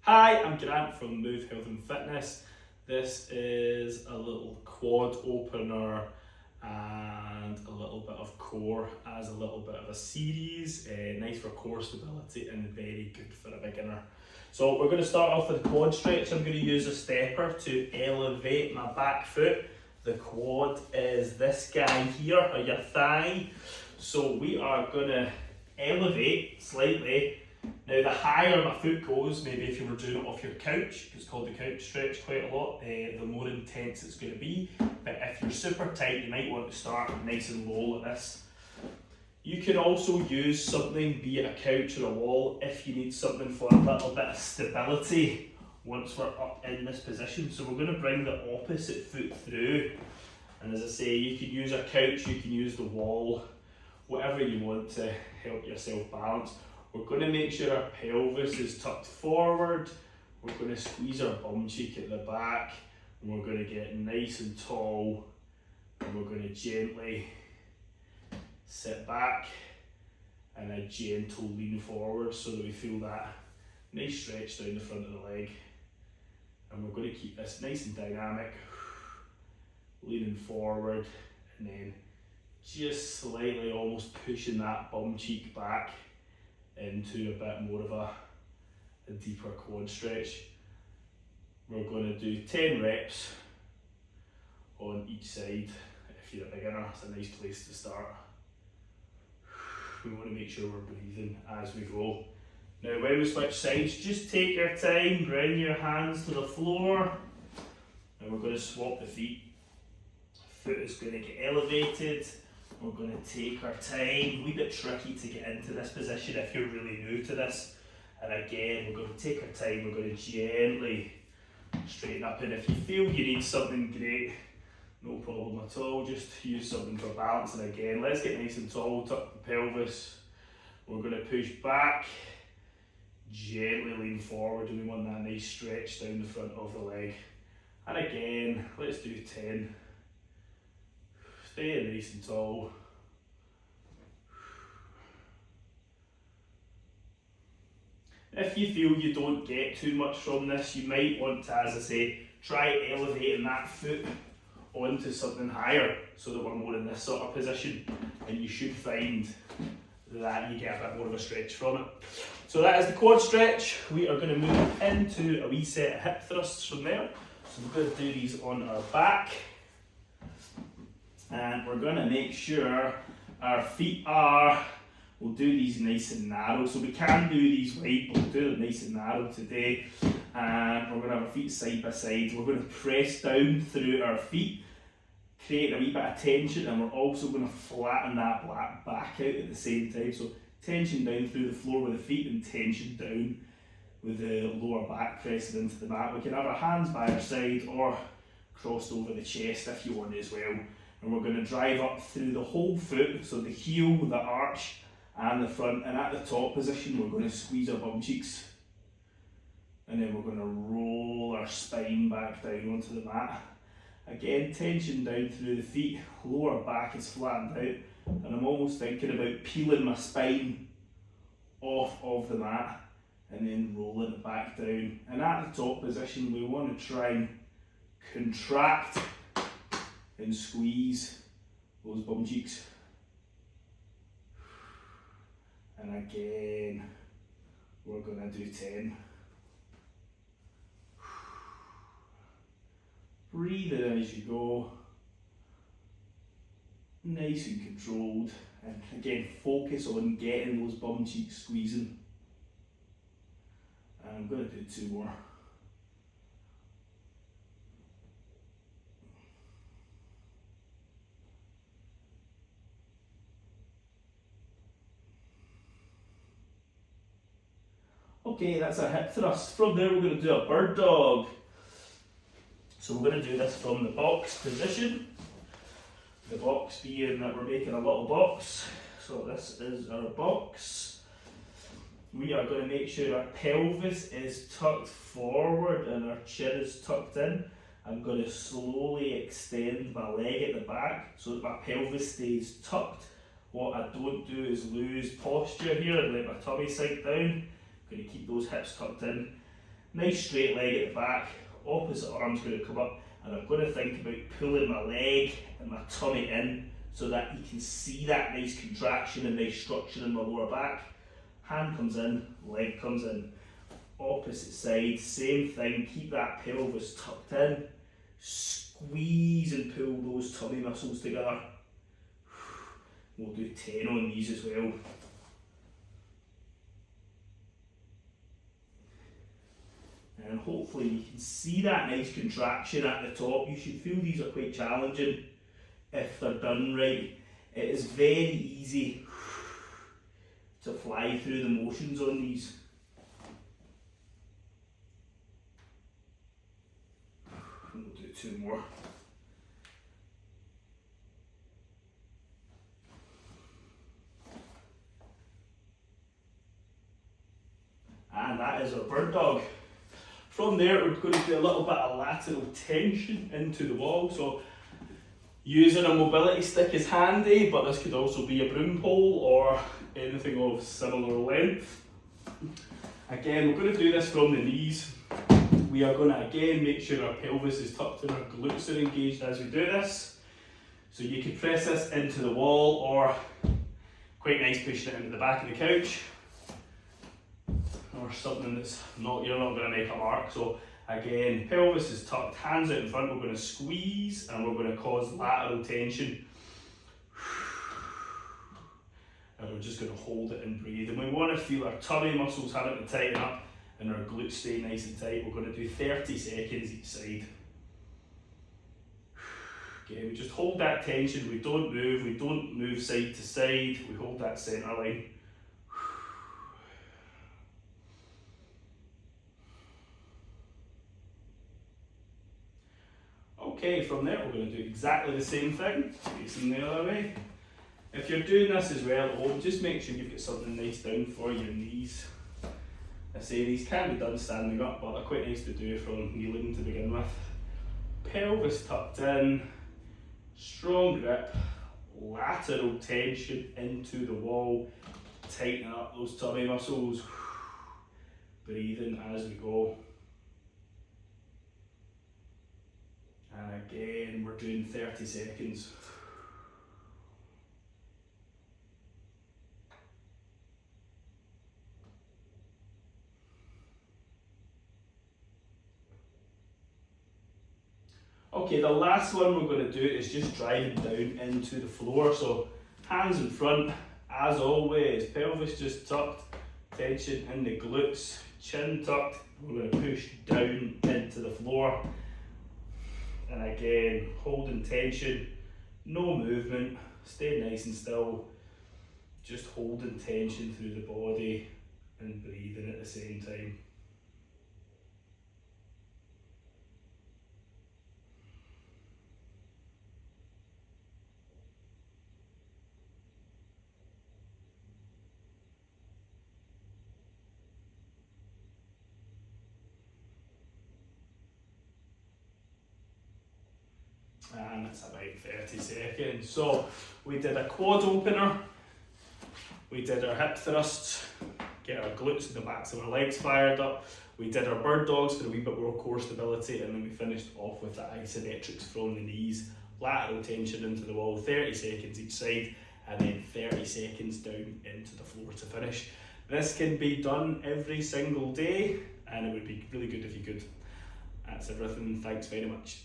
Hi, I'm Grant from Move Health and Fitness. This is a little quad opener and a little bit of core as a little bit of a series. Nice for core stability and very good for a beginner. So we're going to start off with a quad stretch. I'm going to use a stepper to elevate my back foot. The quad is this guy here, or your thigh. So we are going to elevate slightly. Now the higher my foot goes, maybe if you were doing it off your couch, it's called the couch stretch quite a lot, the more intense it's going to be. But if you're super tight, you might want to start nice and low like this. You can also use something, be it a couch or a wall, if you need something for a little bit of stability once we're up in this position. So we're going to bring the opposite foot through. And as I say, you can use a couch, you can use the wall, whatever you want to help yourself balance. We're going to make sure our pelvis is tucked forward. We're going to squeeze our bum cheek at the back. And we're going to get nice and tall. And we're going to gently sit back and a gentle lean forward so that we feel that nice stretch down the front of the leg. And we're going to keep this nice and dynamic. Leaning forward and then just slightly almost pushing that bum cheek back into a bit more of a deeper quad stretch. We're going to do 10 reps on each side. If you're a beginner, it's a nice place to start. We want to make sure we're breathing as we go. Now when we switch sides, just take your time, bring your hands to the floor, and we're going to swap the feet. Foot is going to get elevated. We're going to take our time. A wee bit tricky to get into this position if you're really new to this. And again, we're going to take our time. We're going to gently straighten up. And if you feel you need something, great, no problem at all. Just use something for balance. And again, let's get nice and tall, tuck the pelvis. We're going to push back, gently lean forward, and we want that nice stretch down the front of the leg. And again, let's do 10. Stay nice and tall. If you feel you don't get too much from this, you might want to, as I say, try elevating that foot onto something higher so that we're more in this sort of position, and you should find that you get a bit more of a stretch from it. So that is the quad stretch. We are going to move into a wee set of hip thrusts from there. So we're going to do these on our back. And we're going to make sure our feet we'll do these nice and narrow. So we can do these wide, but we'll do them nice and narrow today. And we're going to have our feet side by side. We're going to press down through our feet, create a wee bit of tension, and we're also going to flatten that back out at the same time. So tension down through the floor with the feet and tension down with the lower back pressing into the mat. We can have our hands by our side or crossed over the chest if you want as well. And we're going to drive up through the whole foot, so the heel, the arch, and the front. And at the top position, we're going to squeeze our bum cheeks. And then we're going to roll our spine back down onto the mat. Again, tension down through the feet, lower back is flattened out. And I'm almost thinking about peeling my spine off of the mat and then rolling it back down. And at the top position, we want to try and contract and squeeze those bum cheeks. And again, we're going to do 10. Breathe in as you go. Nice and controlled. And again, focus on getting those bum cheeks squeezing. And I'm going to do 2 more. Okay, that's a hip thrust. From there, we're going to do a bird dog. So we're going to do this from the box position. The box being that we're making a little box. So this is our box. We are going to make sure our pelvis is tucked forward and our chin is tucked in. I'm going to slowly extend my leg at the back so that my pelvis stays tucked. What I don't do is lose posture here and let my tummy sink down. I'm going to keep those hips tucked in. Nice straight leg at the back, opposite arm's going to come up, and I'm going to think about pulling my leg and my tummy in so that you can see that nice contraction and nice structure in my lower back. Hand comes in, leg comes in. Opposite side, same thing, keep that pelvis tucked in, squeeze and pull those tummy muscles together. We'll do 10 on these as well. And hopefully you can see that nice contraction at the top. You should feel these are quite challenging if they're done right. It is very easy to fly through the motions on these. And we'll do 2 more. And that is our bird dog. From there, we're going to do a little bit of lateral tension into the wall. So using a mobility stick is handy, but this could also be a broom pole or anything of similar length. Again, we're going to do this from the knees. We are going to again make sure our pelvis is tucked and our glutes are engaged as we do this. So you can press this into the wall, or quite nice pushing it into the back of the couch, or something that's you're not going to make a mark. So again, pelvis is tucked, hands out in front, we're going to squeeze and we're going to cause lateral tension. And we're just going to hold it and breathe. And we want to feel our tummy muscles having to tighten up and our glutes stay nice and tight. We're going to do 30 seconds each side. Okay, we just hold that tension, we don't move side to side, we hold that centre line. Okay, from there we're going to do exactly the same thing, facing the other way. If you're doing this as well at home, just make sure you've got something nice down for your knees. I say these can be done standing up, but they're quite nice to do from kneeling to begin with. Pelvis tucked in, strong grip, lateral tension into the wall, tighten up those tummy muscles, breathing as we go. And again, we're doing 30 seconds. Okay, the last one we're going to do is just driving down into the floor. So hands in front, as always, pelvis just tucked, tension in the glutes, chin tucked. We're going to push down into the floor. And again, holding tension, no movement, stay nice and still, just holding tension through the body and breathing at the same time. And it's about 30 seconds. So we did a quad opener, we did our hip thrusts, get our glutes and the backs of our legs fired up, we did our bird dogs for a wee bit more core stability, and then we finished off with the isometrics from the knees, lateral tension into the wall, 30 seconds each side, and then 30 seconds down into the floor to finish. This can be done every single day, and it would be really good if you could. That's everything, thanks very much.